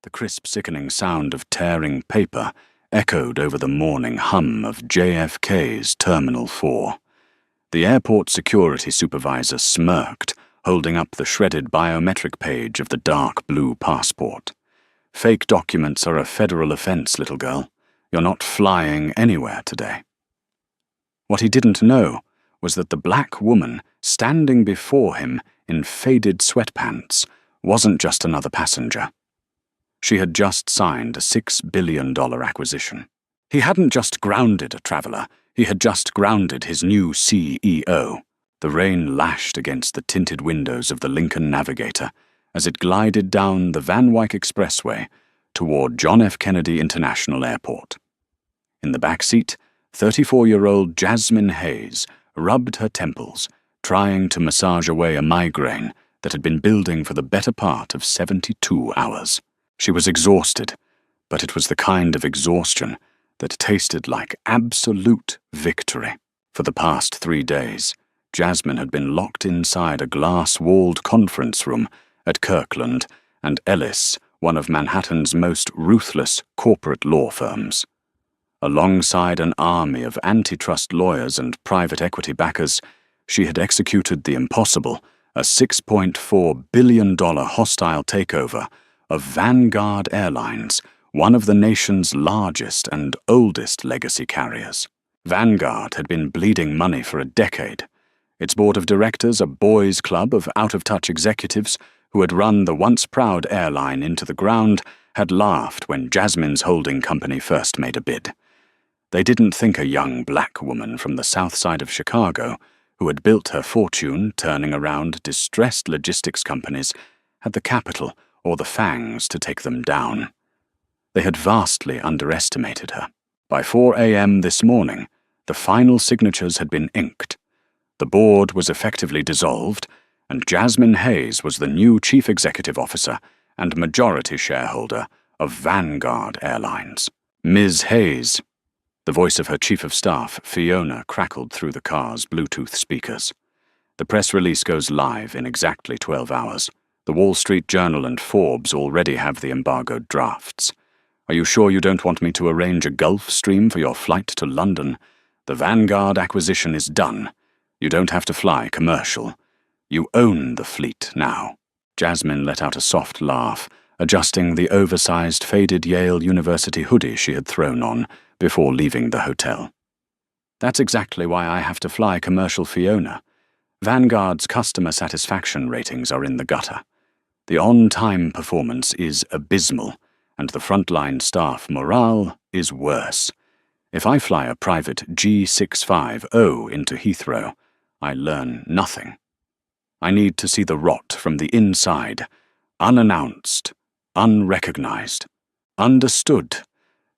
The crisp, sickening sound of tearing paper echoed over the morning hum of JFK's Terminal 4. The airport security supervisor smirked, holding up the shredded biometric page of the dark blue passport. "Fake documents are a federal offense, little girl. You're not flying anywhere today." What he didn't know was that the black woman standing before him in faded sweatpants wasn't just another passenger. She had just signed a $6 billion acquisition. He hadn't just grounded a traveler, he had just grounded his new CEO. The rain lashed against the tinted windows of the Lincoln Navigator as it glided down the Van Wyck Expressway toward John F. Kennedy International Airport. In the back seat, 34-year-old Jasmine Hayes rubbed her temples, trying to massage away a migraine that had been building for the better part of 72 hours. She was exhausted, but it was the kind of exhaustion that tasted like absolute victory. For the past 3 days, Jasmine had been locked inside a glass-walled conference room at Kirkland and Ellis, one of Manhattan's most ruthless corporate law firms. Alongside an army of antitrust lawyers and private equity backers, she had executed the impossible, a $6.4 billion hostile takeover of Vanguard Airlines, one of the nation's largest and oldest legacy carriers. Vanguard had been bleeding money for a decade. Its board of directors, a boys' club of out-of-touch executives who had run the once-proud airline into the ground, had laughed when Jasmine's holding company first made a bid. They didn't think a young black woman from the south side of Chicago, who had built her fortune turning around distressed logistics companies, had the capital or the fangs to take them down. They had vastly underestimated her. By 4 a.m. this morning, the final signatures had been inked. The board was effectively dissolved, and Jasmine Hayes was the new chief executive officer and majority shareholder of Vanguard Airlines. "Ms. Hayes," the voice of her chief of staff, Fiona, crackled through the car's Bluetooth speakers. "The press release goes live in exactly 12 hours. The Wall Street Journal and Forbes already have the embargoed drafts. Are you sure you don't want me to arrange a Gulf Stream for your flight to London? The Vanguard acquisition is done. You don't have to fly commercial. You own the fleet now." Jasmine let out a soft laugh, adjusting the oversized faded Yale University hoodie she had thrown on before leaving the hotel. "That's exactly why I have to fly commercial, Fiona. Vanguard's customer satisfaction ratings are in the gutter. The on-time performance is abysmal, and the frontline staff morale is worse. If I fly a private G650 into Heathrow, I learn nothing. I need to see the rot from the inside, unannounced, unrecognized." "Understood,"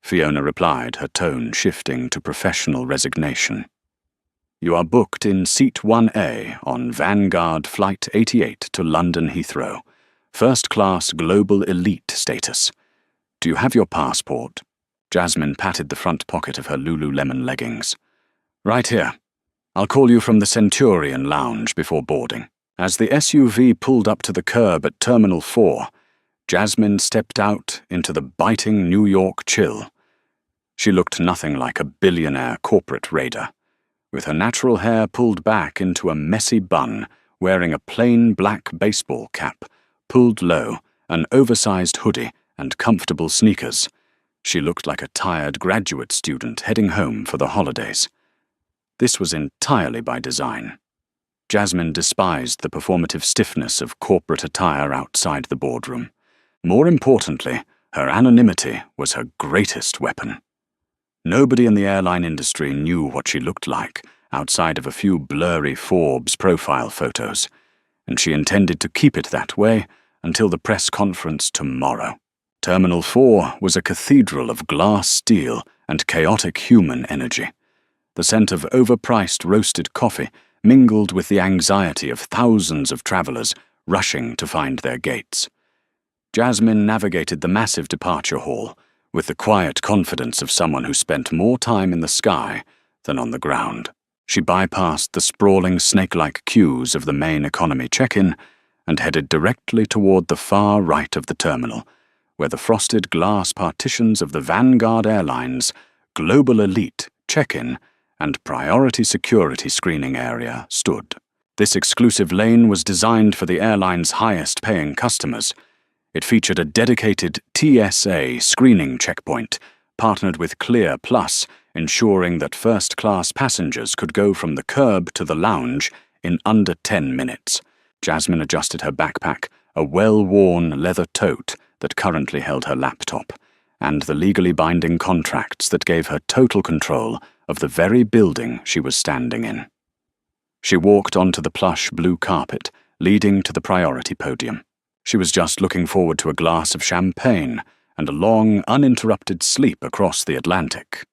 Fiona replied, her tone shifting to professional resignation. "You are booked in Seat 1A on Vanguard Flight 88 to London Heathrow, first-class global elite status. Do you have your passport?" Jasmine patted the front pocket of her Lululemon leggings. "Right here. I'll call you from the Centurion Lounge before boarding." As the SUV pulled up to the curb at Terminal 4, Jasmine stepped out into the biting New York chill. She looked nothing like a billionaire corporate raider. With her natural hair pulled back into a messy bun, wearing a plain black baseball cap, pulled low, an oversized hoodie, and comfortable sneakers, she looked like a tired graduate student heading home for the holidays. This was entirely by design. Jasmine despised the performative stiffness of corporate attire outside the boardroom. More importantly, her anonymity was her greatest weapon. Nobody in the airline industry knew what she looked like outside of a few blurry Forbes profile photos, and she intended to keep it that way until the press conference tomorrow. Terminal 4 was a cathedral of glass steel and chaotic human energy. The scent of overpriced roasted coffee mingled with the anxiety of thousands of travelers rushing to find their gates. Jasmine navigated the massive departure hall with the quiet confidence of someone who spent more time in the sky than on the ground. She bypassed the sprawling snake-like queues of the main economy check-in and headed directly toward the far right of the terminal, where the frosted glass partitions of the Vanguard Airlines Global Elite check-in and priority security screening area stood. This exclusive lane was designed for the airline's highest-paying customers. It featured a dedicated TSA screening checkpoint, partnered with Clear Plus, ensuring that first-class passengers could go from the curb to the lounge in under 10 minutes. Jasmine adjusted her backpack, a well-worn leather tote that currently held her laptop, and the legally binding contracts that gave her total control of the very building she was standing in. She walked onto the plush blue carpet, leading to the priority podium. She was just looking forward to a glass of champagne and a long, uninterrupted sleep across the Atlantic.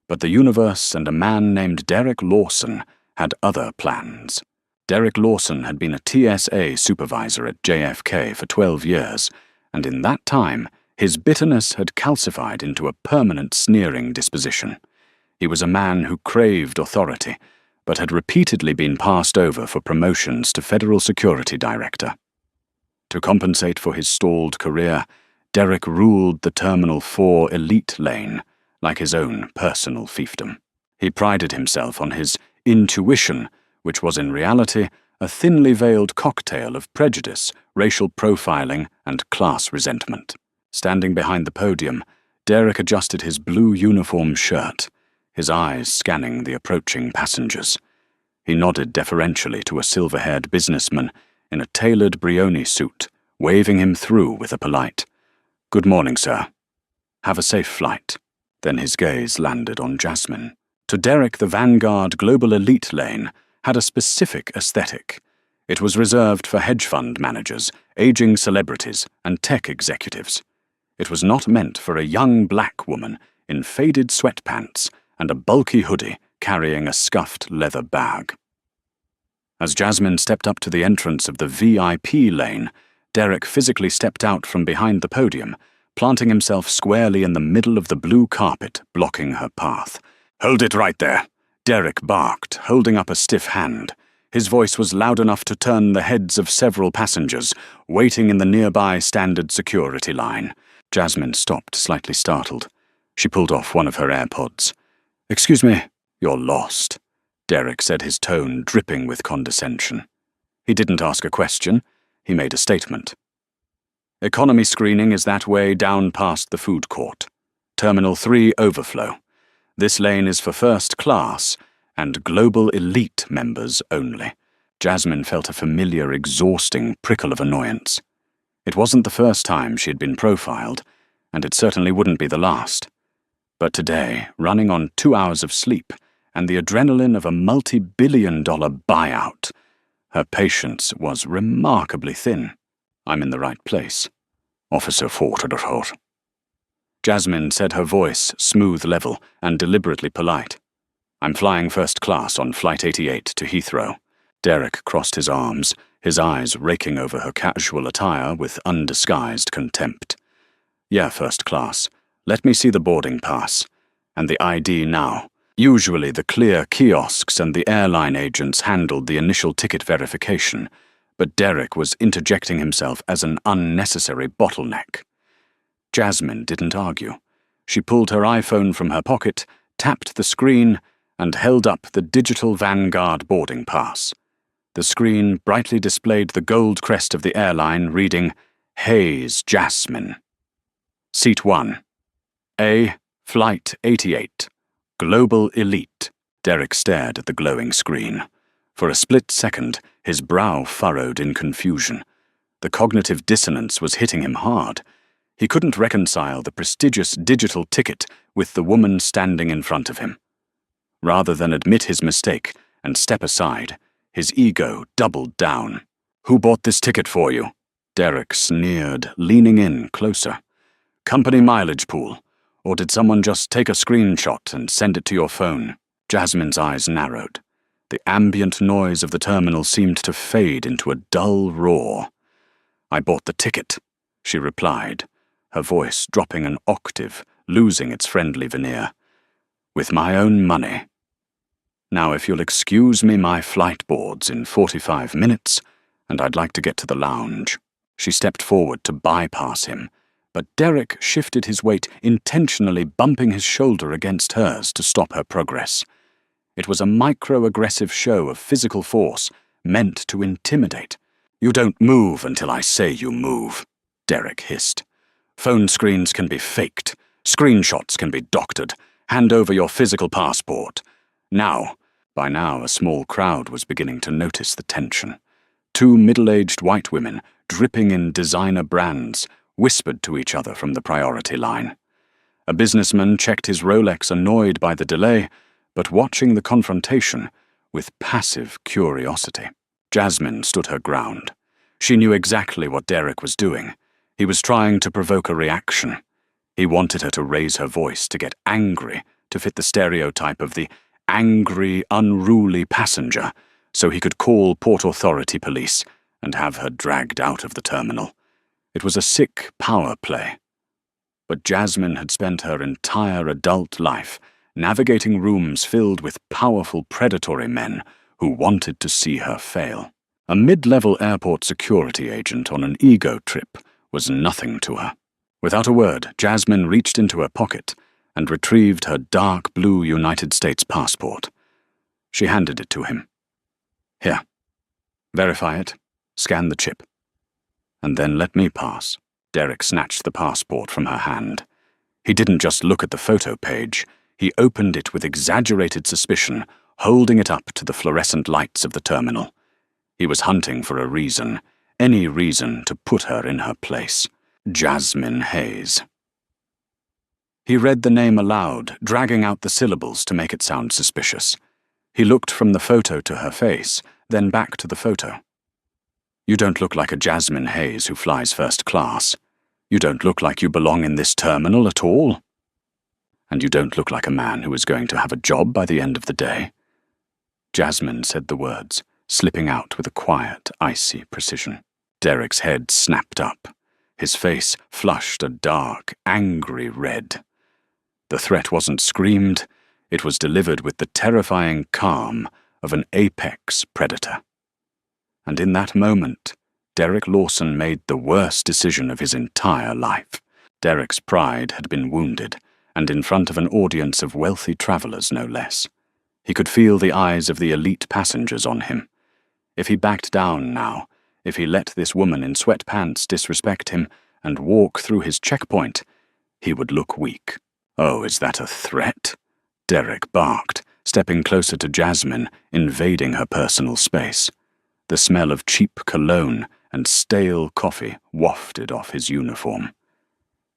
But the universe and a man named Derek Lawson had other plans. Derek Lawson had been a TSA supervisor at JFK for 12 years, and in that time, his bitterness had calcified into a permanent sneering disposition. He was a man who craved authority, but had repeatedly been passed over for promotions to Federal Security Director. To compensate for his stalled career, Derek ruled the Terminal 4 elite lane like his own personal fiefdom. He prided himself on his intuition, which was in reality a thinly veiled cocktail of prejudice, racial profiling, and class resentment. Standing behind the podium, Derek adjusted his blue uniform shirt, his eyes scanning the approaching passengers. He nodded deferentially to a silver-haired businessman in a tailored Brioni suit, waving him through with a polite, "Good morning, sir. Have a safe flight." Then his gaze landed on Jasmine. To Derek, the Vanguard Global Elite lane had a specific aesthetic. It was reserved for hedge fund managers, aging celebrities, and tech executives. It was not meant for a young black woman in faded sweatpants and a bulky hoodie carrying a scuffed leather bag. As Jasmine stepped up to the entrance of the VIP lane, Derek physically stepped out from behind the podium, planting himself squarely in the middle of the blue carpet, blocking her path. "Hold it right there," Derek barked, holding up a stiff hand. His voice was loud enough to turn the heads of several passengers, waiting in the nearby standard security line. Jasmine stopped, slightly startled. She pulled off one of her AirPods. "Excuse me, you're lost," Derek said, his tone dripping with condescension. He didn't ask a question, he made a statement. "Economy screening is that way down past the food court. Terminal 3 overflow. This lane is for first class and global elite members only." Jasmine felt a familiar, exhausting prickle of annoyance. It wasn't the first time she had been profiled, and it certainly wouldn't be the last. But today, running on 2 hours of sleep and the adrenaline of a multi-billion-dollar buyout, her patience was remarkably thin. "I'm in the right place. Officer Fortederhort." Jasmine said, her voice smooth level and deliberately polite. "I'm flying first class on Flight 88 to Heathrow." Derek crossed his arms, his eyes raking over her casual attire with undisguised contempt. "Yeah, first class. Let me see the boarding pass. And the ID now." Usually the Clear kiosks and the airline agents handled the initial ticket verification, but Derek was interjecting himself as an unnecessary bottleneck. Jasmine didn't argue. She pulled her iPhone from her pocket, tapped the screen, and held up the digital Vanguard boarding pass. The screen brightly displayed the gold crest of the airline, reading, "Hayes Jasmine. Seat 1. A. Flight 88. Global Elite." Derek stared at the glowing screen. For a split second, his brow furrowed in confusion. The cognitive dissonance was hitting him hard. He couldn't reconcile the prestigious digital ticket with the woman standing in front of him. Rather than admit his mistake and step aside, his ego doubled down. "Who bought this ticket for you?" Derek sneered, leaning in closer. "Company mileage pool. Or did someone just take a screenshot and send it to your phone?" Jasmine's eyes narrowed. The ambient noise of the terminal seemed to fade into a dull roar. "I bought the ticket," she replied, her voice dropping an octave, losing its friendly veneer. "With my own money. Now, if you'll excuse me, my flight board's in 45 minutes, and I'd like to get to the lounge." She stepped forward to bypass him, But Derek shifted his weight, intentionally bumping his shoulder against hers to stop her progress. It was a micro-aggressive show of physical force, meant to intimidate. "You don't move until I say you move," Derek hissed. "Phone screens can be faked. Screenshots can be doctored. Hand over your physical passport. Now." By now, a small crowd was beginning to notice the tension. Two middle-aged white women, dripping in designer brands, whispered to each other from the priority line. A businessman checked his Rolex, annoyed by the delay, but watching the confrontation with passive curiosity. Jasmine stood her ground. She knew exactly what Derek was doing. He was trying to provoke a reaction. He wanted her to raise her voice, to get angry, to fit the stereotype of the angry, unruly passenger, so he could call Port Authority police and have her dragged out of the terminal. It was a sick power play. But Jasmine had spent her entire adult life navigating rooms filled with powerful predatory men who wanted to see her fail. A mid-level airport security agent on an ego trip was nothing to her. Without a word, Jasmine reached into her pocket and retrieved her dark blue United States passport. She handed it to him. "Here. Verify it. Scan the chip. And then let me pass." Derek snatched the passport from her hand. He didn't just look at the photo page. He opened it with exaggerated suspicion, holding it up to the fluorescent lights of the terminal. He was hunting for a reason, any reason to put her in her place. Jasmine Hayes. He read the name aloud, dragging out the syllables to make it sound suspicious. He looked from the photo to her face, then back to the photo. "You don't look like a Jasmine Hayes who flies first class. You don't look like you belong in this terminal at all. And you don't look like a man who is going to have a job by the end of the day." Jasmine said the words, slipping out with a quiet, icy precision. Derek's head snapped up. His face flushed a dark, angry red. The threat wasn't screamed, it was delivered with the terrifying calm of an apex predator. And in that moment, Derek Lawson made the worst decision of his entire life. Derek's pride had been wounded, and in front of an audience of wealthy travelers no less. He could feel the eyes of the elite passengers on him. If he backed down now, if he let this woman in sweatpants disrespect him and walk through his checkpoint, he would look weak. "Oh, is that a threat?" Derek barked, stepping closer to Jasmine, invading her personal space. The smell of cheap cologne and stale coffee wafted off his uniform.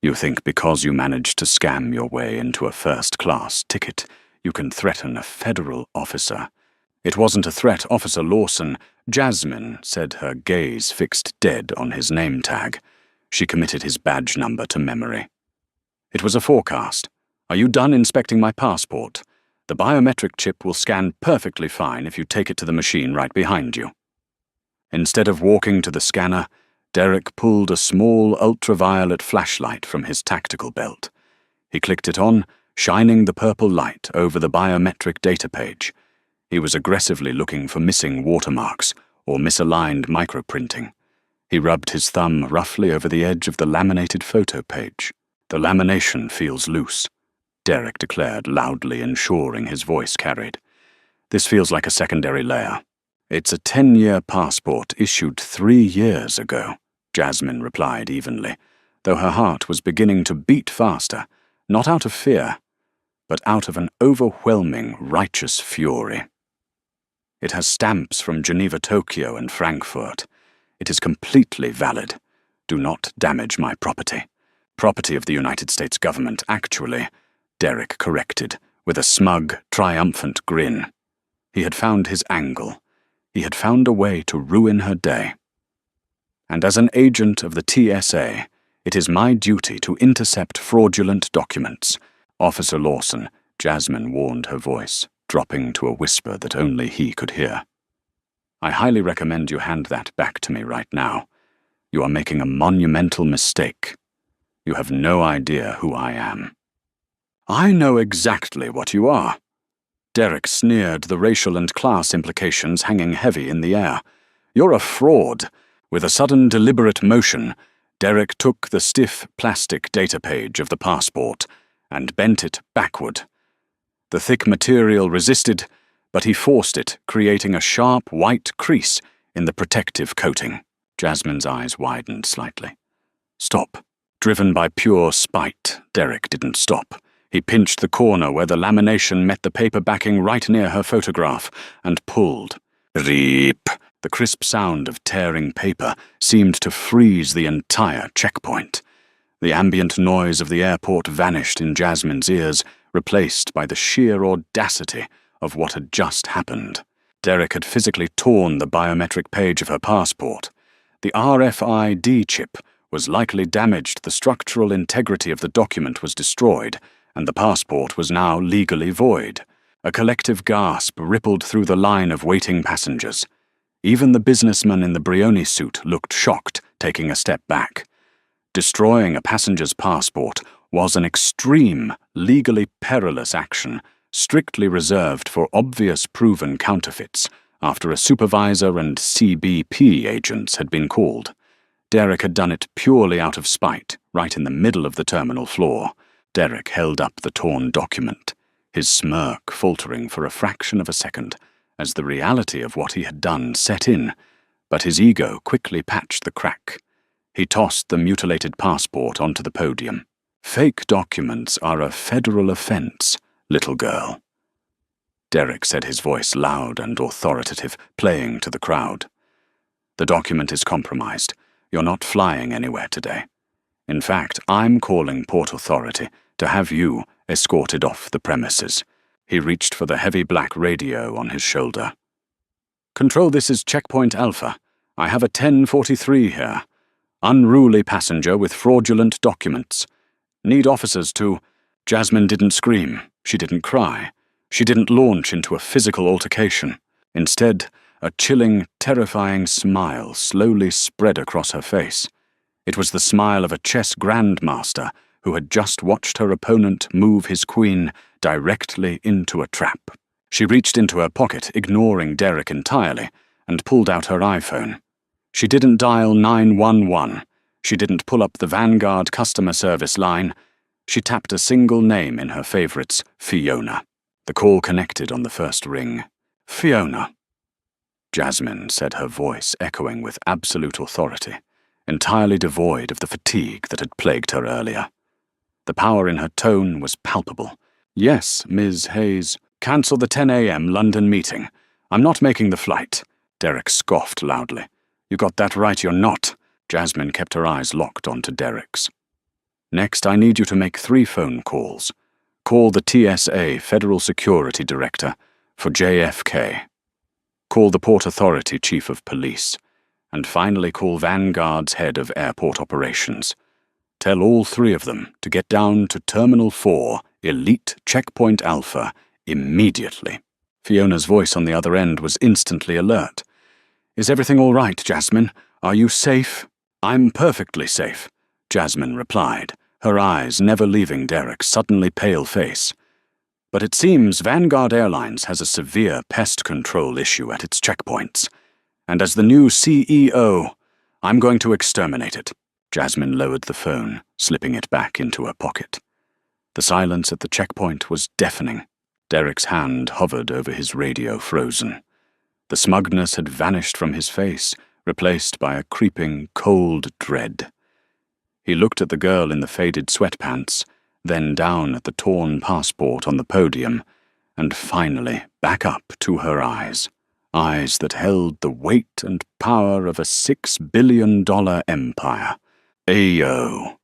"You think because you managed to scam your way into a first-class ticket, you can threaten a federal officer?" "It wasn't a threat, Officer Lawson," Jasmine said, her gaze fixed dead on his name tag. She committed his badge number to memory. "It was a forecast. Are you done inspecting my passport? The biometric chip will scan perfectly fine if you take it to the machine right behind you." Instead of walking to the scanner, Derek pulled a small ultraviolet flashlight from his tactical belt. He clicked it on, shining the purple light over the biometric data page. He was aggressively looking for missing watermarks or misaligned microprinting. He rubbed his thumb roughly over the edge of the laminated photo page. "The lamination feels loose," Derek declared loudly, ensuring his voice carried. "This feels like a secondary layer." "It's a 10-year passport issued 3 years ago," Jasmine replied evenly, though her heart was beginning to beat faster, not out of fear, but out of an overwhelming righteous fury. "It has stamps from Geneva, Tokyo, and Frankfurt. It is completely valid. Do not damage my property." "Property of the United States government, actually," Derek corrected, with a smug, triumphant grin. He had found his angle. He had found a way to ruin her day. "And as an agent of the TSA, it is my duty to intercept fraudulent documents. Officer Lawson," Jasmine warned her voice, dropping to a whisper that only he could hear. "I highly recommend you hand that back to me right now. You are making a monumental mistake. You have no idea who I am." "I know exactly what you are." Derek sneered, the racial and class implications hanging heavy in the air. "You're a fraud." With a sudden, deliberate motion, Derek took the stiff plastic data page of the passport and bent it backward. The thick material resisted, but he forced it, creating a sharp white crease in the protective coating. Jasmine's eyes widened slightly. Stop. Driven by pure spite, Derek didn't stop. He pinched the corner where the lamination met the paper backing right near her photograph and pulled. Reep. The crisp sound of tearing paper seemed to freeze the entire checkpoint. The ambient noise of the airport vanished in Jasmine's ears, replaced by the sheer audacity of what had just happened. Derek had physically torn the biometric page of her passport. The RFID chip was likely damaged, the structural integrity of the document was destroyed, and the passport was now legally void. A collective gasp rippled through the line of waiting passengers. Even the businessman in the Brioni suit looked shocked, taking a step back. Destroying a passenger's passport was an extreme, legally perilous action, strictly reserved for obvious proven counterfeits, after a supervisor and CBP agents had been called. Derek had done it purely out of spite, right in the middle of the terminal floor. Derek held up the torn document, his smirk faltering for a fraction of a second, as the reality of what he had done set in, but his ego quickly patched the crack. He tossed the mutilated passport onto the podium. Fake documents are a federal offense, little girl. Derek said, his voice loud and authoritative, playing to the crowd. The document is compromised. You're not flying anywhere today. In fact, I'm calling Port Authority to have you escorted off the premises. He reached for the heavy black radio on his shoulder. Control, this is Checkpoint Alpha. I have a 1043 here. Unruly passenger with fraudulent documents. Need officers to... Jasmine didn't scream. She didn't cry. She didn't launch into a physical altercation. Instead, a chilling, terrifying smile slowly spread across her face. It was the smile of a chess grandmaster who had just watched her opponent move his queen directly into a trap. She reached into her pocket, ignoring Derek entirely, and pulled out her iPhone. She didn't dial 911. She didn't pull up the Vanguard customer service line. She tapped a single name in her favorites, Fiona. The call connected on the first ring. Fiona. Jasmine said, her voice echoing with absolute authority, entirely devoid of the fatigue that had plagued her earlier. The power in her tone was palpable. Yes, Ms. Hayes. Cancel the 10 a.m. London meeting. I'm not making the flight. Derek scoffed loudly. You got that right, you're not. Jasmine kept her eyes locked onto Derek's. Next, I need you to make 3 phone calls. Call the TSA Federal Security Director for JFK. Call the Port Authority Chief of Police. And finally call Vanguard's Head of Airport Operations. Tell all 3 of them to get down to Terminal 4, Elite Checkpoint Alpha, immediately. Fiona's voice on the other end was instantly alert. Is everything all right, Jasmine? Are you safe? I'm perfectly safe, Jasmine replied, her eyes never leaving Derek's suddenly pale face. But it seems Vanguard Airlines has a severe pest control issue at its checkpoints. And as the new CEO, I'm going to exterminate it. Jasmine lowered the phone, slipping it back into her pocket. The silence at the checkpoint was deafening. Derek's hand hovered over his radio, frozen. The smugness had vanished from his face, replaced by a creeping, cold dread. He looked at the girl in the faded sweatpants, then down at the torn passport on the podium, and finally back up to her eyes. Eyes that held the weight and power of a $6 billion empire. Ayo.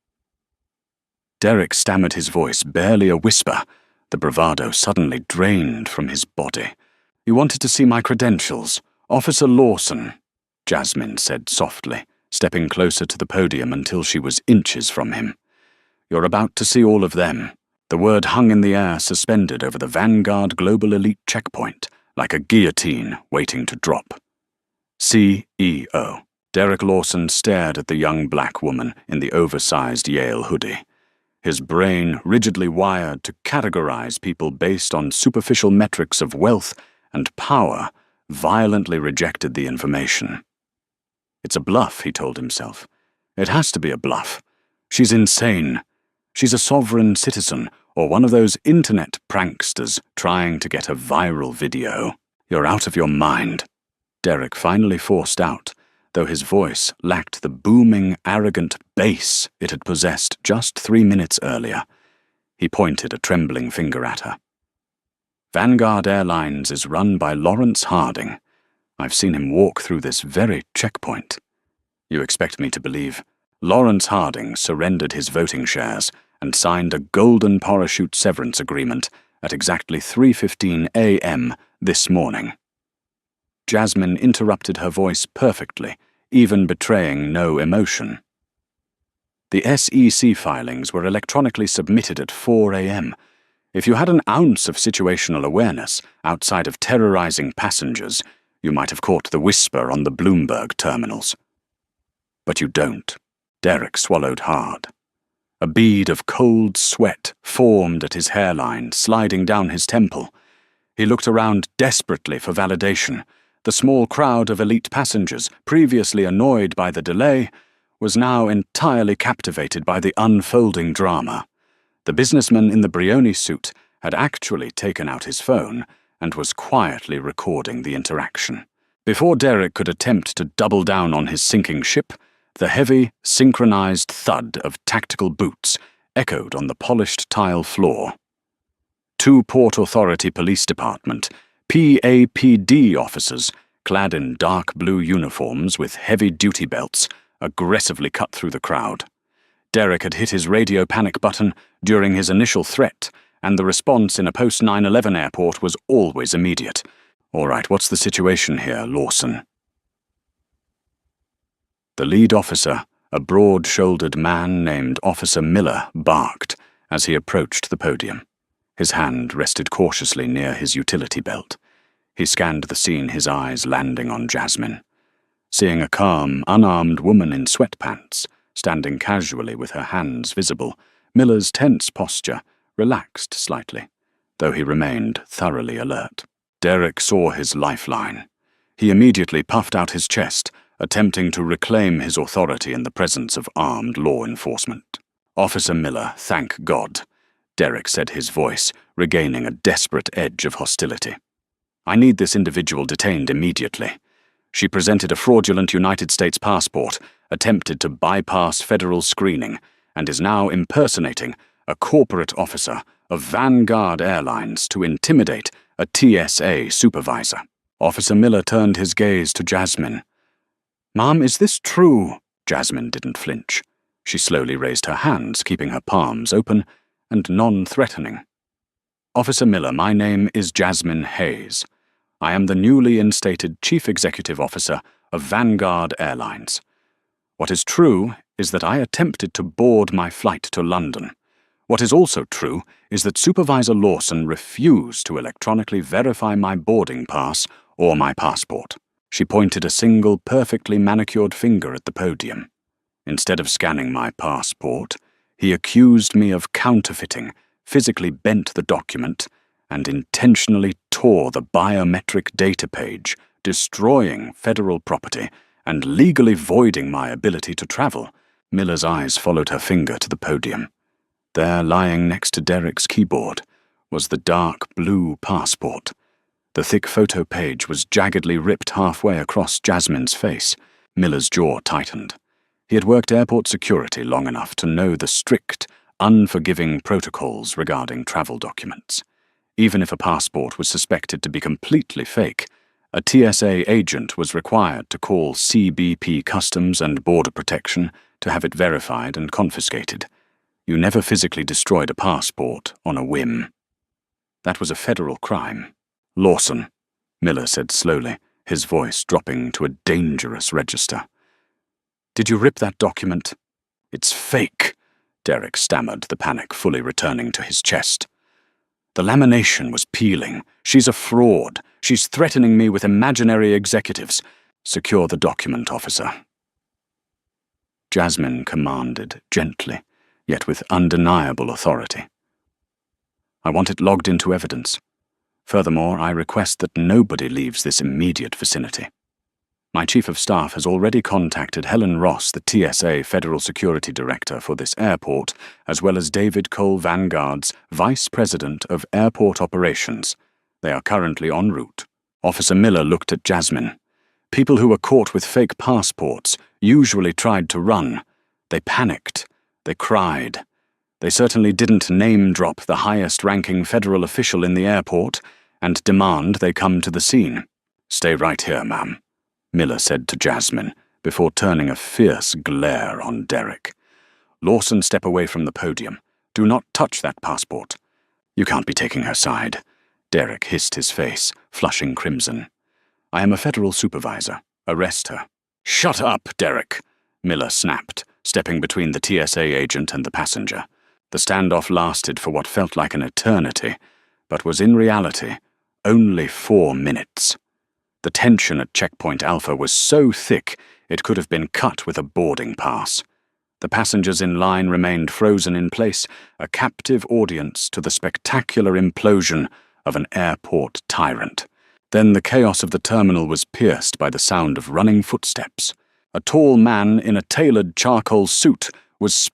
Derek stammered, his voice barely a whisper, the bravado suddenly drained from his body. You wanted to see my credentials. Officer Lawson, Jasmine said softly, stepping closer to the podium until she was inches from him. You're about to see all of them. The word hung in the air, suspended over the Vanguard Global Elite checkpoint, like a guillotine waiting to drop. CEO. Derek Lawson stared at the young black woman in the oversized Yale hoodie. His brain, rigidly wired to categorize people based on superficial metrics of wealth and power, violently rejected the information. It's a bluff, he told himself. It has to be a bluff. She's insane. She's a sovereign citizen, or one of those internet pranksters trying to get a viral video. You're out of your mind. Derek finally forced out, though his voice lacked the booming, arrogant bass it had possessed just 3 minutes earlier. He pointed a trembling finger at her. Vanguard Airlines is run by Lawrence Harding. I've seen him walk through this very checkpoint. You expect me to believe Lawrence Harding surrendered his voting shares and signed a golden parachute severance agreement at exactly 3:15 a.m. this morning. Jasmine interrupted her voice perfectly, even betraying no emotion. The SEC filings were electronically submitted at 4 a.m. If you had an ounce of situational awareness outside of terrorizing passengers, you might have caught the whisper on the Bloomberg terminals. But you don't. Derek swallowed hard. A bead of cold sweat formed at his hairline, sliding down his temple. He looked around desperately for validation. The small crowd of elite passengers, previously annoyed by the delay, was now entirely captivated by the unfolding drama. The businessman in the Brioni suit had actually taken out his phone and was quietly recording the interaction. Before Derek could attempt to double down on his sinking ship, the heavy, synchronized thud of tactical boots echoed on the polished tile floor. 2 Port Authority Police Department, PAPD officers, clad in dark blue uniforms with heavy duty belts, aggressively cut through the crowd. Derek had hit his radio panic button during his initial threat, and the response in a post-9/11 airport was always immediate. All right, what's the situation here, Lawson? The lead officer, a broad-shouldered man named Officer Miller, barked as he approached the podium. His hand rested cautiously near his utility belt. He scanned the scene, his eyes landing on Jasmine. Seeing a calm, unarmed woman in sweatpants, standing casually with her hands visible, Miller's tense posture relaxed slightly, though he remained thoroughly alert. Derek saw his lifeline. He immediately puffed out his chest, attempting to reclaim his authority in the presence of armed law enforcement. Officer Miller, thank God, Derek said, his voice regaining a desperate edge of hostility. I need this individual detained immediately. She presented a fraudulent United States passport, attempted to bypass federal screening, and is now impersonating a corporate officer of Vanguard Airlines to intimidate a TSA supervisor. Officer Miller turned his gaze to Jasmine. Ma'am, is this true? Jasmine didn't flinch. She slowly raised her hands, keeping her palms open and non-threatening. Officer Miller, my name is Jasmine Hayes. I am the newly instated Chief Executive Officer of Vanguard Airlines. What is true is that I attempted to board my flight to London. What is also true is that Supervisor Lawson refused to electronically verify my boarding pass or my passport. She pointed a single perfectly manicured finger at the podium. Instead of scanning my passport, he accused me of counterfeiting, physically bent the document, and intentionally tore the biometric data page, destroying federal property and legally voiding my ability to travel. Miller's eyes followed her finger to the podium. There, lying next to Derek's keyboard, was the dark blue passport. The thick photo page was jaggedly ripped halfway across Jasmine's face. Miller's jaw tightened. He had worked airport security long enough to know the strict, unforgiving protocols regarding travel documents. Even if a passport was suspected to be completely fake, a TSA agent was required to call CBP Customs and Border Protection to have it verified and confiscated. You never physically destroyed a passport on a whim. That was a federal crime. Lawson, Miller said slowly, his voice dropping to a dangerous register. Did you rip that document? It's fake, Derek stammered, the panic fully returning to his chest. The lamination was peeling. She's a fraud. She's threatening me with imaginary executives. Secure the document, officer. Jasmine commanded, gently, yet with undeniable authority. I want it logged into evidence. Furthermore, I request that nobody leaves this immediate vicinity. My Chief of Staff has already contacted Helen Ross, the TSA Federal Security Director for this airport, as well as David Cole Vanguard's Vice President of Airport Operations. They are currently en route. Officer Miller looked at Jasmine. People who were caught with fake passports usually tried to run. They panicked. They cried. They certainly didn't name-drop the highest-ranking federal official in the airport and demand they come to the scene. "Stay right here, ma'am," Miller said to Jasmine, before turning a fierce glare on Derek. "Lawson, step away from the podium. Do not touch that passport." "You can't be taking her side," Derek hissed his face, flushing crimson. "I am a federal supervisor. Arrest her." "Shut up, Derek," Miller snapped, stepping between the TSA agent and the passenger. The standoff lasted for what felt like an eternity, but was in reality only 4 minutes. The tension at Checkpoint Alpha was so thick it could have been cut with a boarding pass. The passengers in line remained frozen in place, a captive audience to the spectacular implosion of an airport tyrant. Then the chaos of the terminal was pierced by the sound of running footsteps. A tall man in a tailored charcoal suit was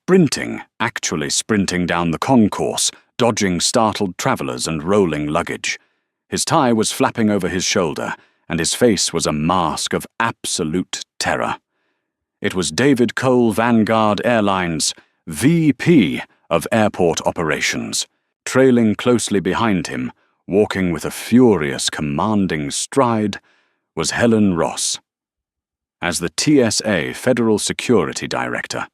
actually sprinting down the concourse, dodging startled travelers and rolling luggage. His tie was flapping over his shoulder, and his face was a mask of absolute terror. It was David Cole Vanguard Airline's VP of Airport Operations. Trailing closely behind him, walking with a furious, commanding stride, was Helen Ross. As the TSA Federal Security Director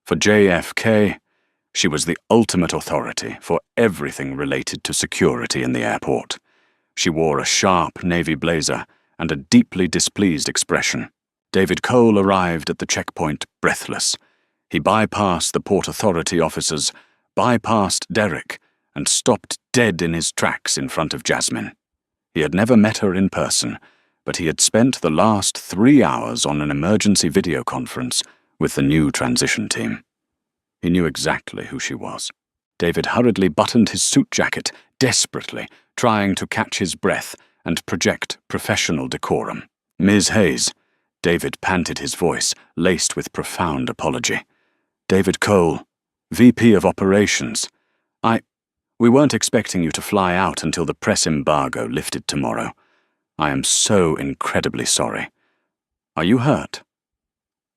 for JFK, she was the ultimate authority for everything related to security in the airport. She wore a sharp navy blazer and a deeply displeased expression. David Cole arrived at the checkpoint breathless. He bypassed the Port Authority officers, bypassed Derek, and stopped dead in his tracks in front of Jasmine. He had never met her in person, but he had spent the last 3 hours on an emergency video conference with the new transition team. He knew exactly who she was. David hurriedly buttoned his suit jacket, desperately, trying to catch his breath and project professional decorum. "Ms. Hayes," David panted, his voice laced with profound apology. "David Cole, VP of Operations. We weren't expecting you to fly out until the press embargo lifted tomorrow. I am so incredibly sorry. Are you hurt?"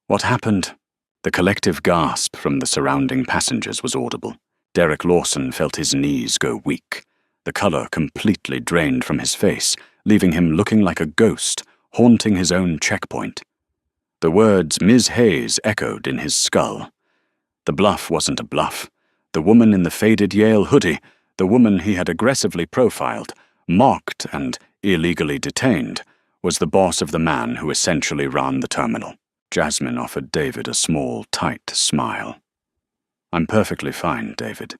"What happened?" The collective gasp from the surrounding passengers was audible. Derek Lawson felt his knees go weak. The color completely drained from his face, leaving him looking like a ghost, haunting his own checkpoint. The words "Ms. Hayes" echoed in his skull. The bluff wasn't a bluff. The woman in the faded Yale hoodie, the woman he had aggressively profiled, mocked and illegally detained, was the boss of the man who essentially ran the terminal. Jasmine offered David a small, tight smile. "I'm perfectly fine, David.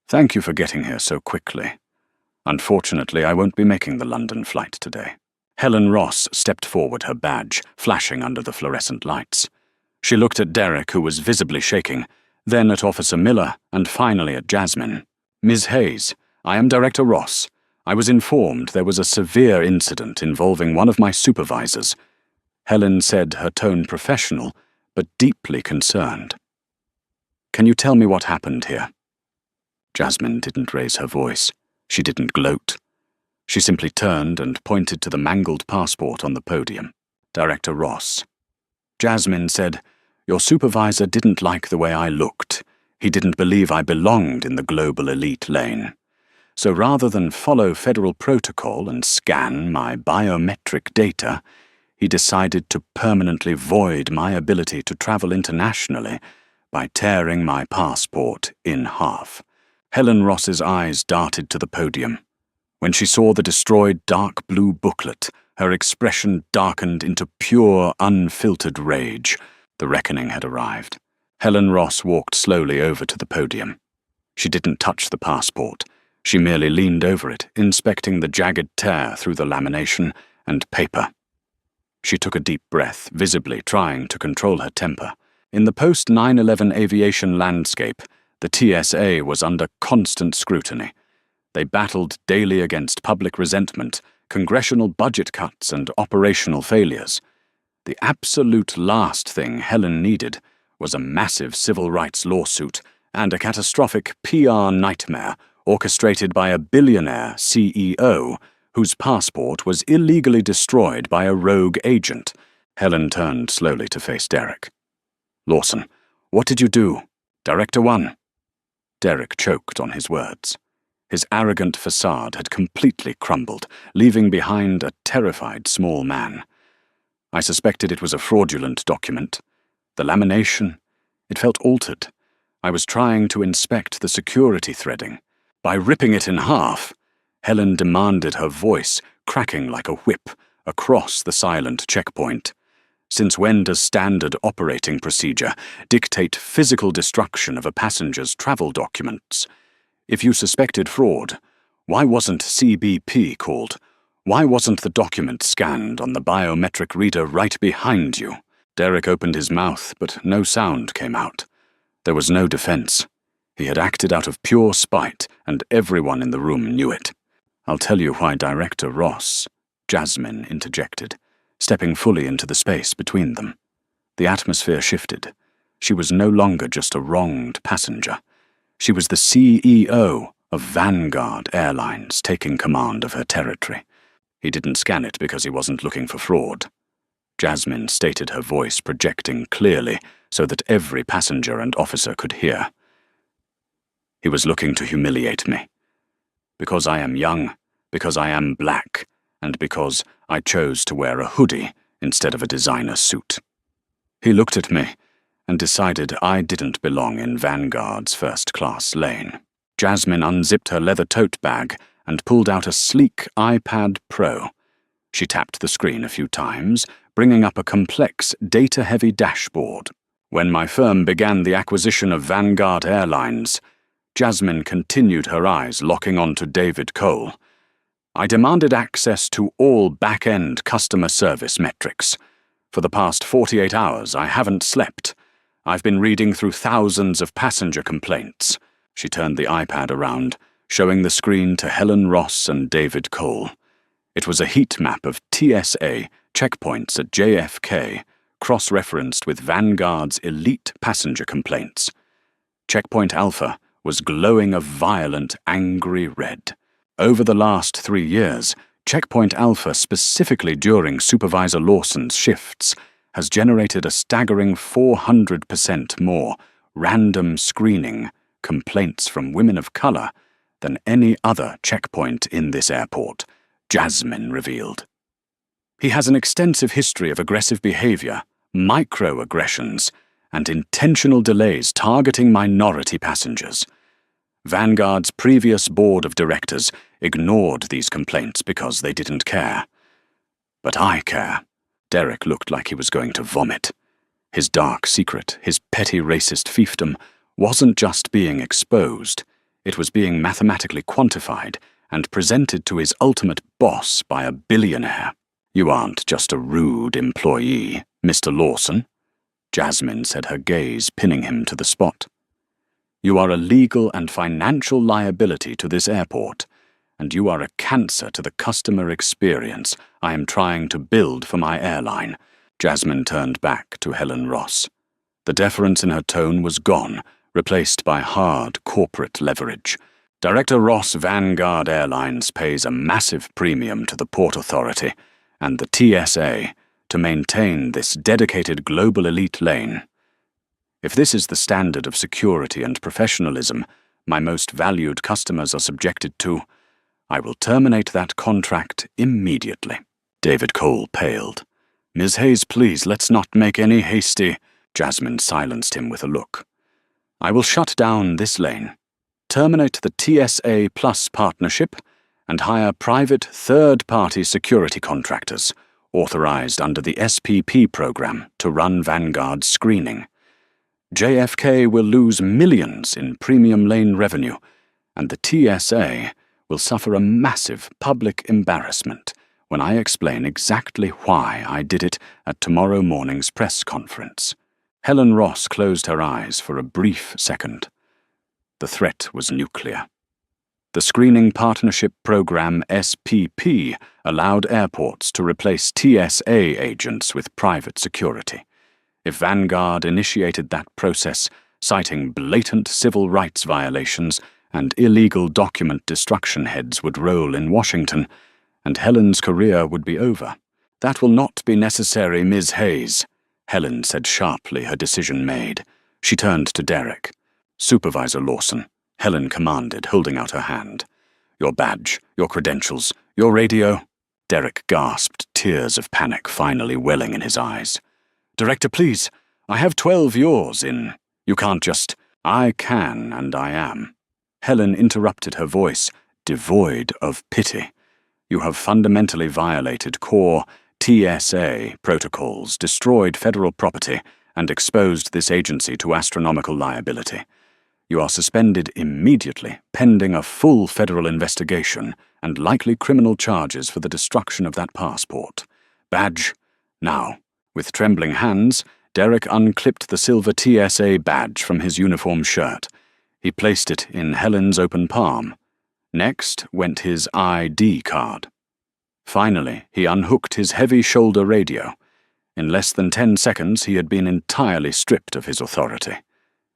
Thank you for getting here so quickly. Unfortunately, I won't be making the London flight today." Helen Ross stepped forward, her badge flashing under the fluorescent lights. She looked at Derek, who was visibly shaking, then at Officer Miller, and finally at Jasmine. "Ms. Hayes, I am Director Ross. I was informed there was a severe incident involving one of my supervisors." Helen said, her tone professional, but deeply concerned. "Can you tell me what happened here?" Jasmine didn't raise her voice. She didn't gloat. She simply turned and pointed to the mangled passport on the podium. Director Ross. Jasmine said, "Your supervisor didn't like the way I looked. He didn't believe I belonged in the global elite lane. So rather than follow federal protocol and scan my biometric data, he decided to permanently void my ability to travel internationally by tearing my passport in half." Helen Ross's eyes darted to the podium. When she saw the destroyed dark blue booklet, her expression darkened into pure, unfiltered rage. The reckoning had arrived. Helen Ross walked slowly over to the podium. She didn't touch the passport. She merely leaned over it, inspecting the jagged tear through the lamination and paper. She took a deep breath, visibly trying to control her temper. In the post-9/11 aviation landscape, the TSA was under constant scrutiny. They battled daily against public resentment, congressional budget cuts, and operational failures. The absolute last thing Helen needed was a massive civil rights lawsuit and a catastrophic PR nightmare orchestrated by a billionaire CEO whose passport was illegally destroyed by a rogue agent. Helen turned slowly to face Derek. "Lawson, what did you do? Director 1. Derek choked on his words. His arrogant facade had completely crumbled, leaving behind a terrified small man. I suspected it was a fraudulent document. The lamination, it felt altered. I was trying to inspect the security threading. By ripping it in half, Helen demanded, her voice cracking like a whip across the silent checkpoint. Since when does standard operating procedure dictate physical destruction of a passenger's travel documents? If you suspected fraud, why wasn't CBP called? Why wasn't the document scanned on the biometric reader right behind you? Derek opened his mouth, but no sound came out. There was no defense. He had acted out of pure spite, and everyone in the room knew it. "I'll tell you why Director Ross," Jasmine interjected, stepping fully into the space between them. The atmosphere shifted. She was no longer just a wronged passenger. She was the CEO of Vanguard Airlines, taking command of her territory. He didn't scan it because he wasn't looking for fraud. Jasmine stated, her voice projecting clearly so that every passenger and officer could hear. He was looking to humiliate me. Because I am young, because I am black, and because I chose to wear a hoodie instead of a designer suit. He looked at me and decided I didn't belong in Vanguard's first-class lane. Jasmine unzipped her leather tote bag and pulled out a sleek iPad Pro. She tapped the screen a few times, bringing up a complex, data-heavy dashboard. When my firm began the acquisition of Vanguard Airlines, Jasmine continued, her eyes locking onto David Cole. I demanded access to all back-end customer service metrics. For the past 48 hours, I haven't slept. I've been reading through thousands of passenger complaints. She turned the iPad around, showing the screen to Helen Ross and David Cole. It was a heat map of TSA checkpoints at JFK, cross-referenced with Vanguard's elite passenger complaints. Checkpoint Alpha was glowing a violent, angry red. Over the last 3 years, Checkpoint Alpha, specifically during Supervisor Lawson's shifts, has generated a staggering 400% more random screening complaints from women of color than any other checkpoint in this airport, Jasmine revealed. He has an extensive history of aggressive behavior, microaggressions, and intentional delays targeting minority passengers. Vanguard's previous board of directors ignored these complaints because they didn't care. But I care. Derek looked like he was going to vomit. His dark secret, his petty racist fiefdom, wasn't just being exposed. It was being mathematically quantified and presented to his ultimate boss by a billionaire. "You aren't just a rude employee, Mr. Lawson," Jasmine said, her gaze pinning him to the spot. "You are a legal and financial liability to this airport, and you are a cancer to the customer experience I am trying to build for my airline." Jasmine turned back to Helen Ross. The deference in her tone was gone, replaced by hard corporate leverage. "Director Ross, Vanguard Airlines pays a massive premium to the Port Authority and the TSA to maintain this dedicated global elite lane. If this is the standard of security and professionalism my most valued customers are subjected to, I will terminate that contract immediately." David Cole paled. "Ms. Hayes, please, let's not make any hasty—" Jasmine silenced him with a look. "I will shut down this lane, terminate the TSA Plus partnership, and hire private third-party security contractors, authorized under the SPP program, to run Vanguard's screening. JFK will lose millions in premium lane revenue, and the TSA will suffer a massive public embarrassment when I explain exactly why I did it at tomorrow morning's press conference." Helen Ross closed her eyes for a brief second. The threat was nuclear. The Screening Partnership Program SPP allowed airports to replace TSA agents with private security. If Vanguard initiated that process, citing blatant civil rights violations and illegal document destruction, heads would roll in Washington, and Helen's career would be over. "That will not be necessary, Ms. Hayes," Helen said sharply, her decision made. She turned to Derek. "Supervisor Lawson," Helen commanded, holding out her hand. "Your badge, your credentials, your radio." Derek gasped, tears of panic finally welling in his eyes. "Director, please, I have 12 yours in. You can't just—" "I can, and I am." Helen interrupted, her voice devoid of pity. "You have fundamentally violated core TSA protocols, destroyed federal property, and exposed this agency to astronomical liability. You are suspended immediately, pending a full federal investigation and likely criminal charges for the destruction of that passport. Badge, now." With trembling hands, Derek unclipped the silver TSA badge from his uniform shirt. He placed it in Helen's open palm. Next went his ID card. Finally, he unhooked his heavy shoulder radio. In less than 10 seconds, he had been entirely stripped of his authority.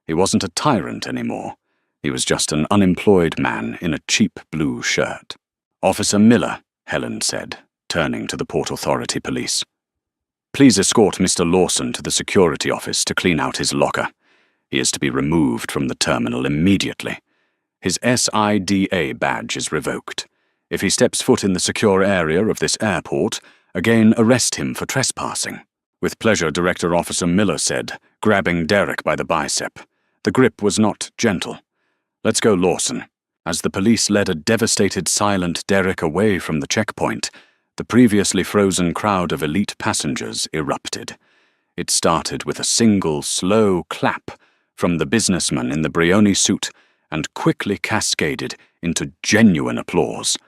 He wasn't a tyrant anymore. He was just an unemployed man in a cheap blue shirt. "Officer Miller," Helen said, turning to the Port Authority police. "Please escort Mr. Lawson to the security office to clean out his locker. He is to be removed from the terminal immediately. His SIDA badge is revoked. If he steps foot in the secure area of this airport, again arrest him for trespassing." "With pleasure," Director Officer Miller said, grabbing Derek by the bicep. The grip was not gentle. "Let's go, Lawson." As the police led a devastated, silent Derek away from the checkpoint, the previously frozen crowd of elite passengers erupted. It started with a single, slow clap from the businessman in the Brioni suit and quickly cascaded into genuine applause.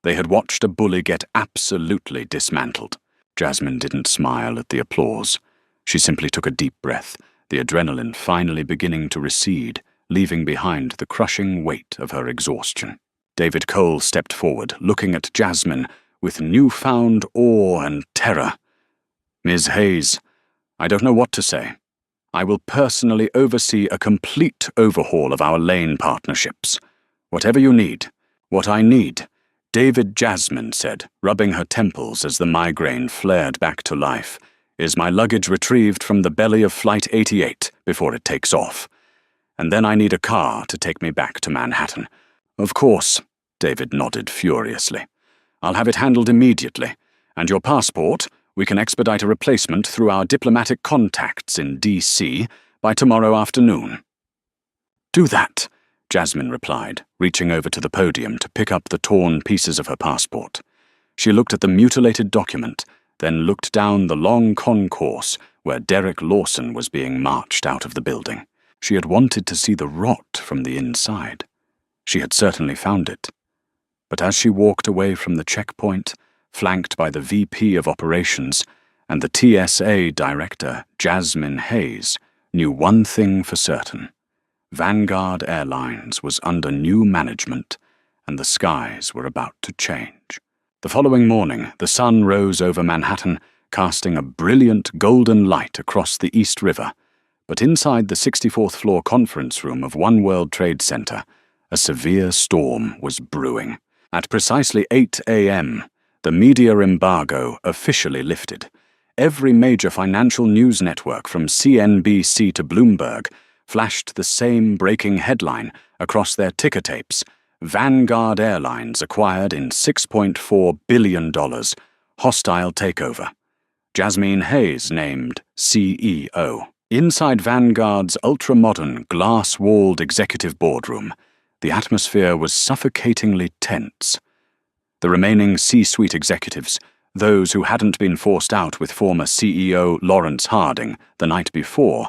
They had watched a bully get absolutely dismantled. Jasmine didn't smile at the applause. She simply took a deep breath, the adrenaline finally beginning to recede, leaving behind the crushing weight of her exhaustion. David Cole stepped forward, looking at Jasmine with newfound awe and terror. "Ms. Hayes, I don't know what to say. I will personally oversee a complete overhaul of our lane partnerships. Whatever you need, what I need," David, Jasmine said, rubbing her temples as the migraine flared back to life, "is my luggage retrieved from the belly of Flight 88 before it takes off. And then I need a car to take me back to Manhattan." "Of course," David nodded furiously. "I'll have it handled immediately. And your passport, we can expedite a replacement through our diplomatic contacts in D.C. by tomorrow afternoon." "Do that," Jasmine replied, reaching over to the podium to pick up the torn pieces of her passport. She looked at the mutilated document, then looked down the long concourse where Derek Lawson was being marched out of the building. She had wanted to see the rot from the inside. She had certainly found it. But as she walked away from the checkpoint, flanked by the VP of Operations and the TSA Director, Jasmine Hayes, knew one thing for certain. Vanguard Airlines was under new management, and the skies were about to change. The following morning, the sun rose over Manhattan, casting a brilliant golden light across the East River. But inside the 64th floor conference room of One World Trade Center, a severe storm was brewing. At precisely 8 a.m., the media embargo officially lifted. Every major financial news network from CNBC to Bloomberg flashed the same breaking headline across their ticker tapes: "Vanguard Airlines acquired in $6.4 billion. Hostile takeover. Jasmine Hayes named CEO." Inside Vanguard's ultra-modern, glass-walled executive boardroom, the atmosphere was suffocatingly tense. The remaining C-suite executives, those who hadn't been forced out with former CEO Lawrence Harding the night before,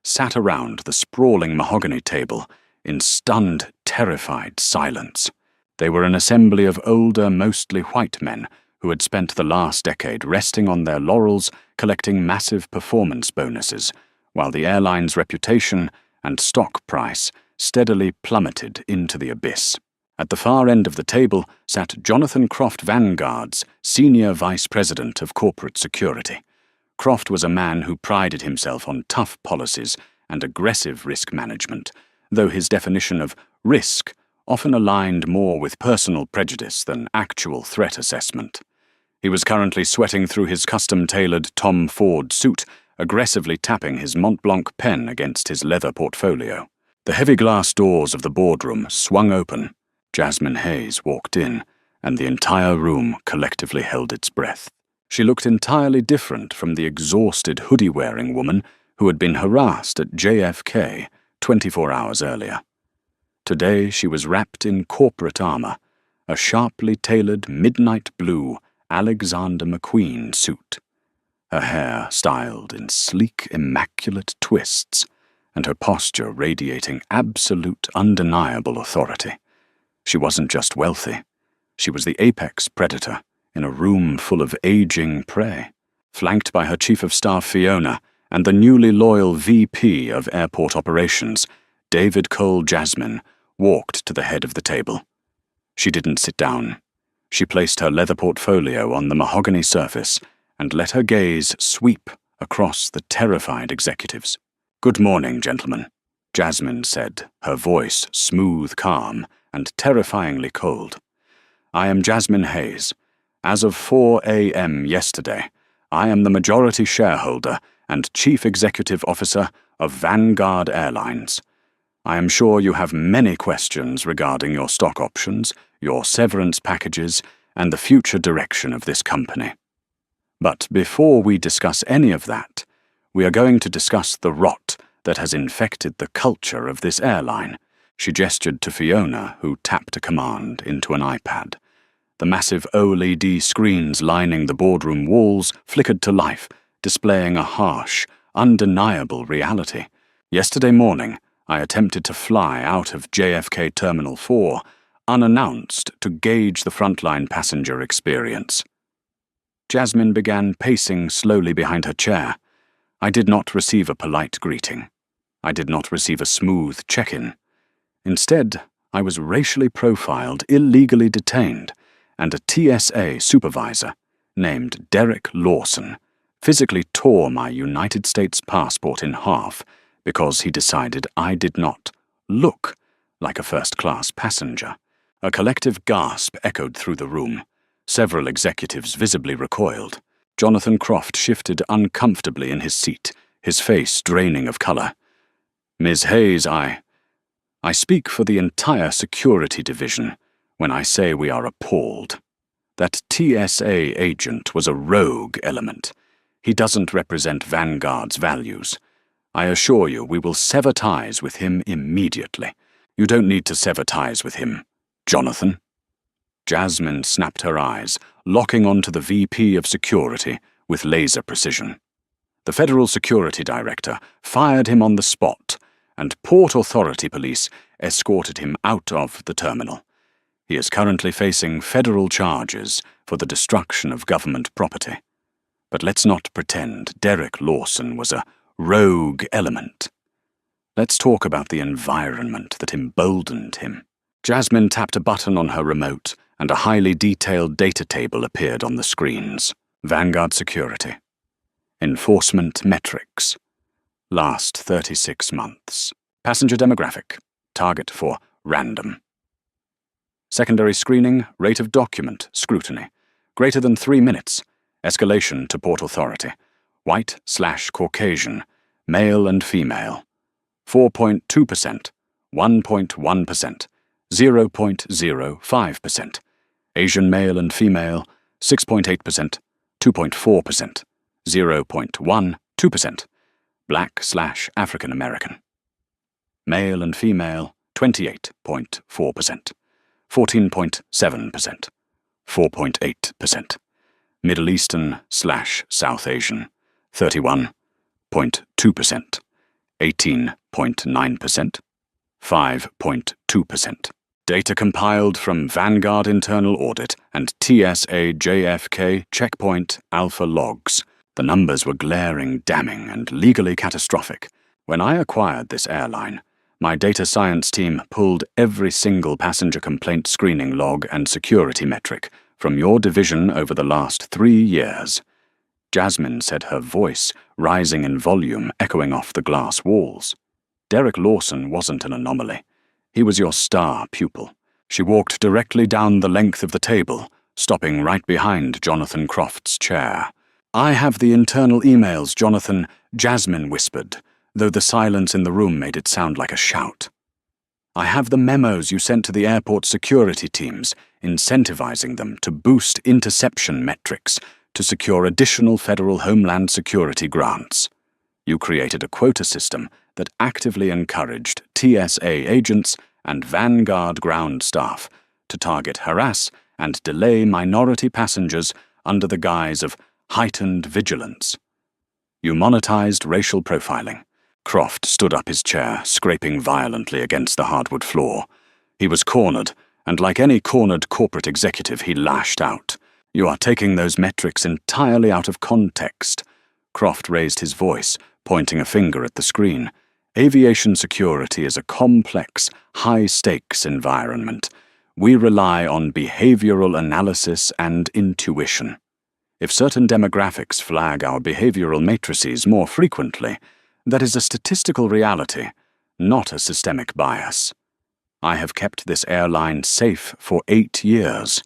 sat around the sprawling mahogany table in stunned, terrified silence. They were an assembly of older, mostly white men who had spent the last decade resting on their laurels, collecting massive performance bonuses, while the airline's reputation and stock price steadily plummeted into the abyss. At the far end of the table sat Jonathan Croft Vanguard's Senior Vice President of Corporate Security. Croft was a man who prided himself on tough policies and aggressive risk management, though his definition of risk often aligned more with personal prejudice than actual threat assessment. He was currently sweating through his custom-tailored Tom Ford suit, aggressively tapping his Mont Blanc pen against his leather portfolio. The heavy glass doors of the boardroom swung open. Jasmine Hayes walked in, and the entire room collectively held its breath. She looked entirely different from the exhausted hoodie-wearing woman who had been harassed at JFK 24 hours earlier. Today she was wrapped in corporate armor, a sharply tailored midnight blue Alexander McQueen suit. Her hair styled in sleek, immaculate twists, and her posture radiating absolute, undeniable authority. She wasn't just wealthy. She was the apex predator in a room full of aging prey. Flanked by her Chief of Staff Fiona and the newly loyal VP of Airport Operations, David Cole Jasmine, walked to the head of the table. She didn't sit down. She placed her leather portfolio on the mahogany surface and let her gaze sweep across the terrified executives. "Good morning, gentlemen," Jasmine said, her voice smooth, calm, and terrifyingly cold. "I am Jasmine Hayes. As of 4 a.m. yesterday, I am the majority shareholder and Chief Executive Officer of Vanguard Airlines. I am sure you have many questions regarding your stock options, your severance packages, and the future direction of this company. But before we discuss any of that, we are going to discuss the rot that has infected the culture of this airline." She gestured to Fiona, who tapped a command into an iPad. The massive OLED screens lining the boardroom walls flickered to life, displaying a harsh, undeniable reality. "Yesterday morning, I attempted to fly out of JFK Terminal 4, unannounced, to gauge the frontline passenger experience." Jasmine began pacing slowly behind her chair. "I did not receive a polite greeting. I did not receive a smooth check-in. Instead, I was racially profiled, illegally detained, and a TSA supervisor, named Derek Lawson, physically tore my United States passport in half because he decided I did not look like a first-class passenger." A collective gasp echoed through the room. Several executives visibly recoiled. Jonathan Croft shifted uncomfortably in his seat, his face draining of color. "Ms. Hayes, I speak for the entire security division when I say we are appalled. That TSA agent was a rogue element. He doesn't represent Vanguard's values. I assure you we will sever ties with him immediately." "You don't need to sever ties with him, Jonathan." Jasmine snapped her eyes, locking onto the VP of Security with laser precision. The Federal Security Director fired him on the spot, and Port Authority Police escorted him out of the terminal. He is currently facing federal charges for the destruction of government property. But let's not pretend Derek Lawson was a rogue element. Let's talk about the environment that emboldened him. Jasmine tapped a button on her remote, and a highly detailed data table appeared on the screens. Vanguard Security. Enforcement metrics. Last 36 months. Passenger demographic. Target for random. Secondary screening, rate of document scrutiny. Greater than 3 minutes. Escalation to Port Authority. White/Caucasian, male and female. 4.2%, 1.1%, 0.05%. Asian male and female, 6.8%, 2.4%, 0.12%. Black/African American. Male and female, 28.4%, 14.7%, 4.8%. Middle Eastern/South Asian, 31.2%, 18.9%, 5.2%. Data compiled from Vanguard Internal Audit and TSA JFK Checkpoint Alpha logs. The numbers were glaring, damning, and legally catastrophic. When I acquired this airline, My data science team pulled every single passenger complaint screening log and security metric from your division over the last 3 years. Jasmine said, her voice rising in volume, echoing off the glass walls. Derek Lawson wasn't an anomaly. He was your star pupil. She walked directly down the length of the table, stopping right behind Jonathan Croft's chair. "I have the internal emails, Jonathan," Jasmine whispered, though the silence in the room made it sound like a shout. "I have the memos you sent to the airport security teams, incentivizing them to boost interception metrics to secure additional federal Homeland Security grants. You created a quota system that actively encouraged TSA agents and Vanguard ground staff to target, harass, and delay minority passengers under the guise of heightened vigilance. You monetized racial profiling." Croft stood up his chair, scraping violently against the hardwood floor. He was cornered, and like any cornered corporate executive, he lashed out. "You are taking those metrics entirely out of context." Croft raised his voice, pointing a finger at the screen. "Aviation security is a complex, high-stakes environment. We rely on behavioral analysis and intuition. If certain demographics flag our behavioral matrices more frequently, that is a statistical reality, not a systemic bias. I have kept this airline safe for 8 years,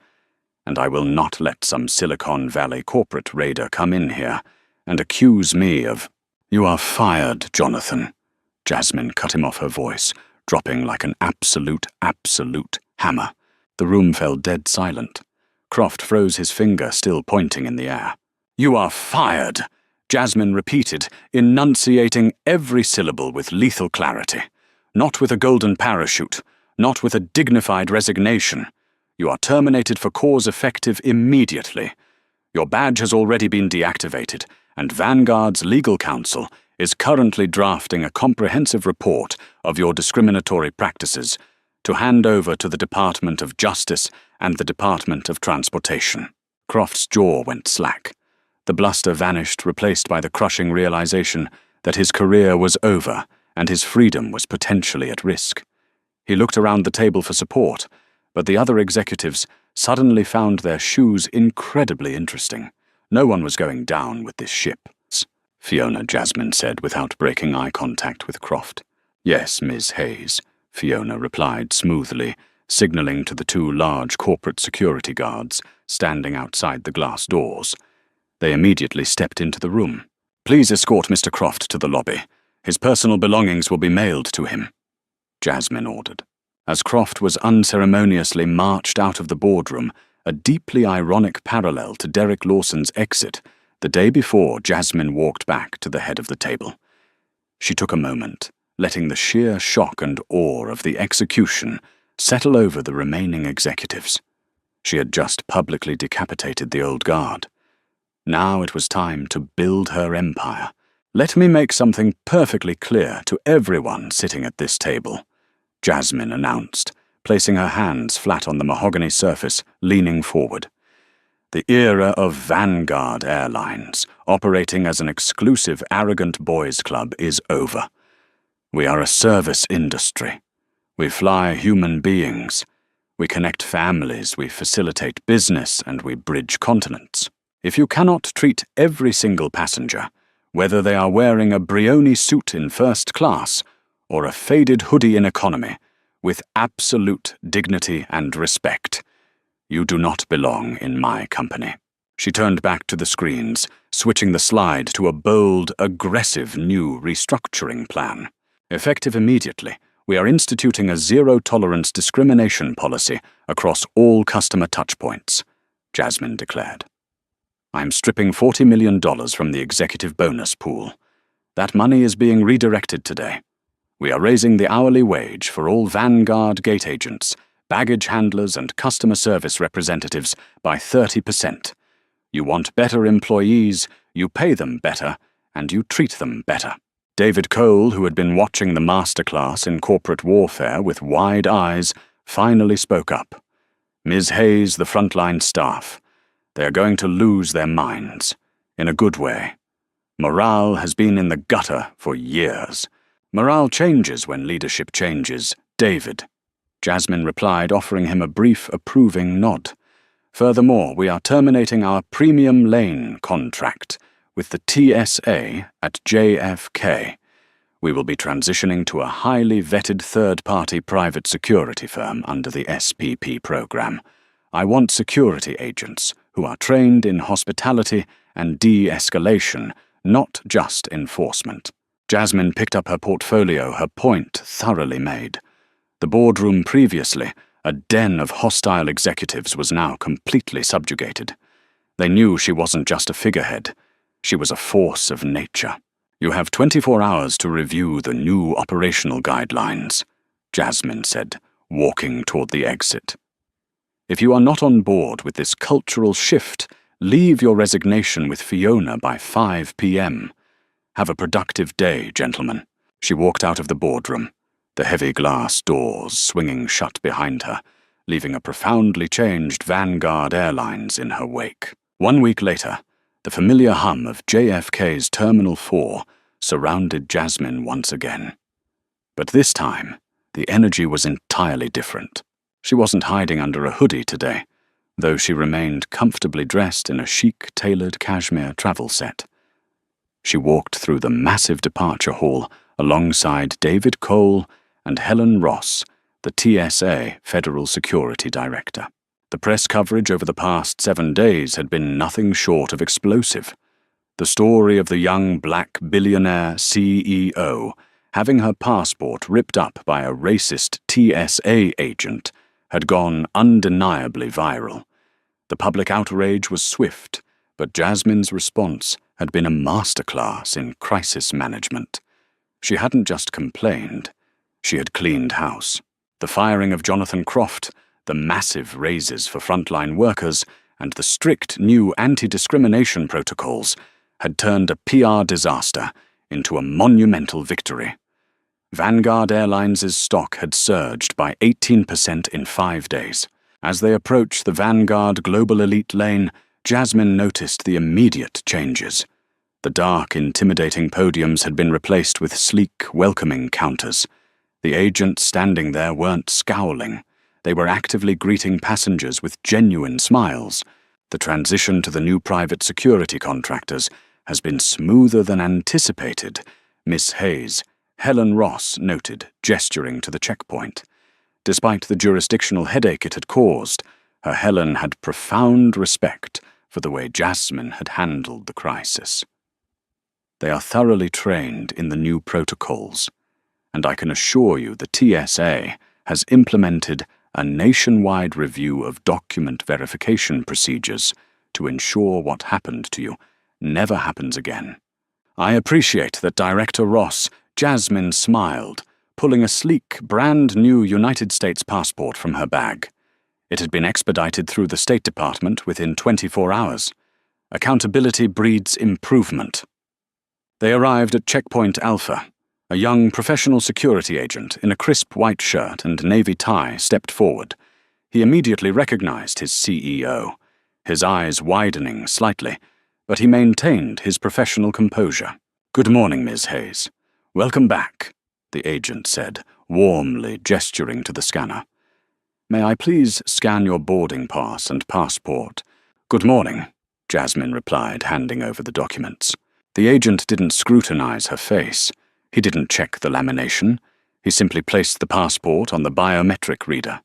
and I will not let some Silicon Valley corporate raider come in here and accuse me of—" "You are fired, Jonathan." Jasmine cut him off, her voice dropping like an absolute hammer. The room fell dead silent. Croft froze, his finger still pointing in the air. "You are fired," Jasmine repeated, enunciating every syllable with lethal clarity. "Not with a golden parachute, not with a dignified resignation. You are terminated for cause effective immediately. Your badge has already been deactivated, and Vanguard's legal counsel is currently drafting a comprehensive report of your discriminatory practices to hand over to the Department of Justice and the Department of Transportation." Croft's jaw went slack. The bluster vanished, replaced by the crushing realization that his career was over and his freedom was potentially at risk. He looked around the table for support, but the other executives suddenly found their shoes incredibly interesting. No one was going down with this ship. "Fiona," Jasmine said without breaking eye contact with Croft. "Yes, Ms. Hayes," Fiona replied smoothly, signaling to the 2 large corporate security guards standing outside the glass doors. They immediately stepped into the room. "Please escort Mr. Croft to the lobby. His personal belongings will be mailed to him," Jasmine ordered. As Croft was unceremoniously marched out of the boardroom, a deeply ironic parallel to Derek Lawson's exit the day before, Jasmine walked back to the head of the table. She took a moment, letting the sheer shock and awe of the execution settle over the remaining executives. She had just publicly decapitated the old guard. Now it was time to build her empire. "Let me make something perfectly clear to everyone sitting at this table," Jasmine announced, placing her hands flat on the mahogany surface, leaning forward. "The era of Vanguard Airlines, operating as an exclusive arrogant boys' club, is over. We are a service industry. We fly human beings. We connect families, we facilitate business, and we bridge continents. If you cannot treat every single passenger, whether they are wearing a Brioni suit in first class or a faded hoodie in economy, with absolute dignity and respect, you do not belong in my company." She turned back to the screens, switching the slide to a bold, aggressive new restructuring plan. "Effective immediately, we are instituting a zero-tolerance discrimination policy across all customer touchpoints," Jasmine declared. "I'm stripping $40 million from the executive bonus pool. That money is being redirected today. We are raising the hourly wage for all Vanguard gate agents, baggage handlers, and customer service representatives by 30%. You want better employees, you pay them better, and you treat them better." David Cole, who had been watching the masterclass in corporate warfare with wide eyes, finally spoke up. "Ms. Hayes, the frontline staff, they are going to lose their minds, in a good way. Morale has been in the gutter for years. Morale changes when leadership changes, David. Jasmine replied, offering him a brief, approving nod. Furthermore, we are terminating our premium lane contract with the TSA at JFK. We will be transitioning to a highly vetted third-party private security firm under the SPP program. I want security agents who are trained in hospitality and de-escalation, not just enforcement. Jasmine picked up her portfolio, her point thoroughly made. The boardroom previously, a den of hostile executives, was now completely subjugated. They knew she wasn't just a figurehead. She was a force of nature. You have 24 hours to review the new operational guidelines, Jasmine said, walking toward the exit. If you are not on board with this cultural shift, leave your resignation with Fiona by 5 p.m. Have a productive day, gentlemen. She walked out of the boardroom, the heavy glass doors swinging shut behind her, leaving a profoundly changed Vanguard Airlines in her wake. 1 week later, the familiar hum of JFK's Terminal 4 surrounded Jasmine once again. But this time, the energy was entirely different. She wasn't hiding under a hoodie today, though she remained comfortably dressed in a chic, tailored cashmere travel set. She walked through the massive departure hall alongside David Cole and Helen Ross, the TSA Federal Security Director. The press coverage over the past 7 days had been nothing short of explosive. The story of the young black billionaire CEO having her passport ripped up by a racist TSA agent had gone undeniably viral. The public outrage was swift, but Jasmine's response had been a masterclass in crisis management. She hadn't just complained, she had cleaned house. The firing of Jonathan Croft, the massive raises for frontline workers, and the strict new anti-discrimination protocols had turned a PR disaster into a monumental victory. Vanguard Airlines' stock had surged by 18% in 5 days. As they approached the Vanguard Global Elite lane, Jasmine noticed the immediate changes. The dark, intimidating podiums had been replaced with sleek, welcoming counters. The agents standing there weren't scowling. They were actively greeting passengers with genuine smiles. The transition to the new private security contractors has been smoother than anticipated, Miss Hayes, Helen Ross noted, gesturing to the checkpoint. Despite the jurisdictional headache it had caused, her Helen had profound respect for the way Jasmine had handled the crisis. They are thoroughly trained in the new protocols, and I can assure you the TSA has implemented a nationwide review of document verification procedures to ensure what happened to you never happens again. I appreciate that Director Ross. Jasmine smiled, pulling a sleek, brand-new United States passport from her bag. It had been expedited through the State Department within 24 hours. Accountability breeds improvement. They arrived at Checkpoint Alpha. A young professional security agent in a crisp white shirt and navy tie stepped forward. He immediately recognized his CEO, his eyes widening slightly, but he maintained his professional composure. "Good morning, Ms. Hayes. Welcome back," the agent said, warmly gesturing to the scanner. "May I please scan your boarding pass and passport?" "Good morning," Jasmine replied, handing over the documents. The agent didn't scrutinize her face. He didn't check the lamination. He simply placed the passport on the biometric reader.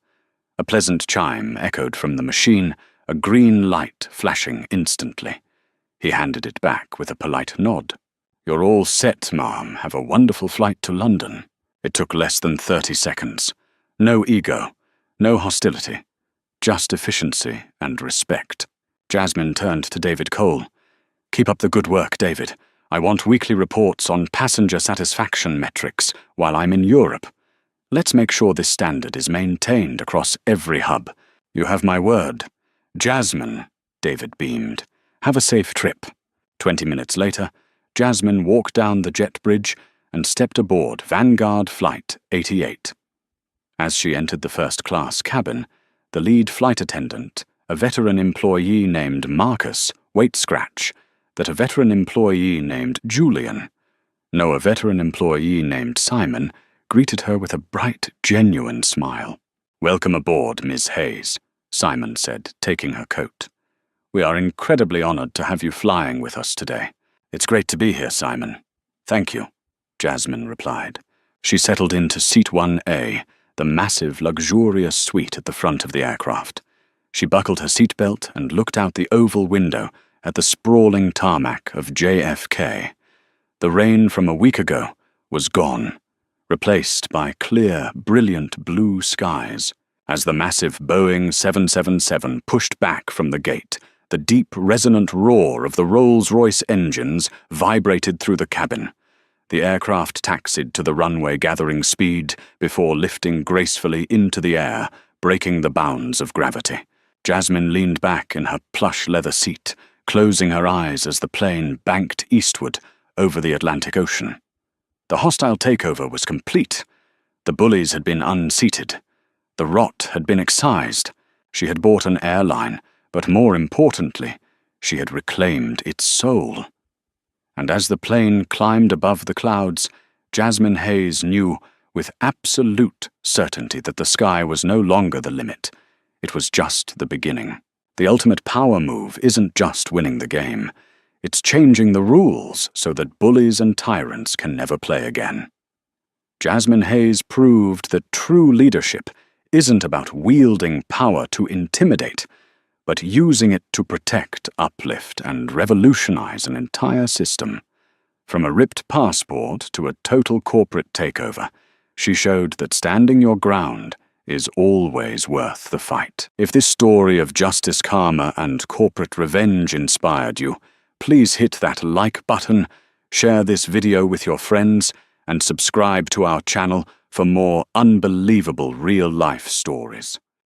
A pleasant chime echoed from the machine, a green light flashing instantly. He handed it back with a polite nod. "You're all set, ma'am. Have a wonderful flight to London." It took less than 30 seconds. No ego, no hostility, just efficiency and respect. Jasmine turned to David Cole. "Keep up the good work, David. I want weekly reports on passenger satisfaction metrics while I'm in Europe. Let's make sure this standard is maintained across every hub. You have my word." "Jasmine," David beamed. "Have a safe trip." 20 minutes later, Jasmine walked down the jet bridge and stepped aboard Vanguard Flight 88. As she entered the first-class cabin, the lead flight attendant, a veteran employee named Marcus, wait scratch, that a veteran employee named Julian. No, a veteran employee named Simon greeted her with a bright, genuine smile. "Welcome aboard, Ms. Hayes," Simon said, taking her coat. "We are incredibly honored to have you flying with us today." "It's great to be here, Simon." "Thank you," Jasmine replied. She settled into Seat 1A, the massive, luxurious suite at the front of the aircraft. She buckled her seatbelt and looked out the oval window at the sprawling tarmac of JFK. The rain from a week ago was gone, replaced by clear, brilliant blue skies. As the massive Boeing 777 pushed back from the gate, the deep, resonant roar of the Rolls-Royce engines vibrated through the cabin. The aircraft taxied to the runway, gathering speed before lifting gracefully into the air, breaking the bounds of gravity. Jasmine leaned back in her plush leather seat, closing her eyes as the plane banked eastward over the Atlantic Ocean. The hostile takeover was complete. The bullies had been unseated. The rot had been excised. She had bought an airline, but more importantly, she had reclaimed its soul. And as the plane climbed above the clouds, Jasmine Hayes knew with absolute certainty that the sky was no longer the limit. It was just the beginning. The ultimate power move isn't just winning the game. It's changing the rules so that bullies and tyrants can never play again. Jasmine Hayes proved that true leadership isn't about wielding power to intimidate, but using it to protect, uplift, and revolutionize an entire system. From a ripped passport to a total corporate takeover, she showed that standing your ground is always worth the fight. If this story of justice, karma, and corporate revenge inspired you, please hit that like button, share this video with your friends, and subscribe to our channel for more unbelievable real-life stories.